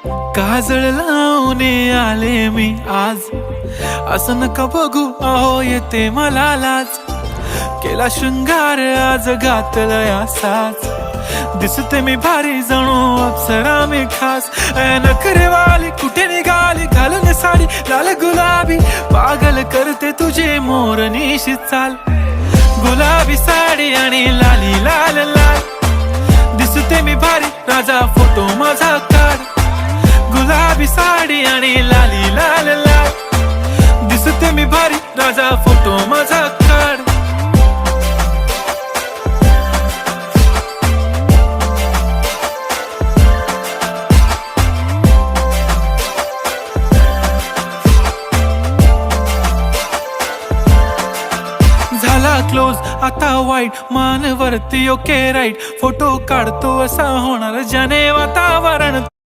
काजळ लावून आले मी आज, असं नका बघू अहो येते मला लाज. केला शृंगार आज घातलाय असाच, दिसते मी भारी जणू अप्सरा मी खास. नखरेवाली कुठे निघाली घालून साडी लाल गुलाबी, पागल करते तुझे मोरनीशी चाल. गुलाबी साडी आणि लाली लाल लाल, दिसते मी भारी राजा फोटो माझा काढ. गुलाबी साडी आणि लाली लाल लाल, दिसते मी भारी राजा फोटो माझा काढ. झाला क्लोज आता वाईट, मान वरती ओके राईट. फोटो काढतो असा होणार ज्याने वातावरण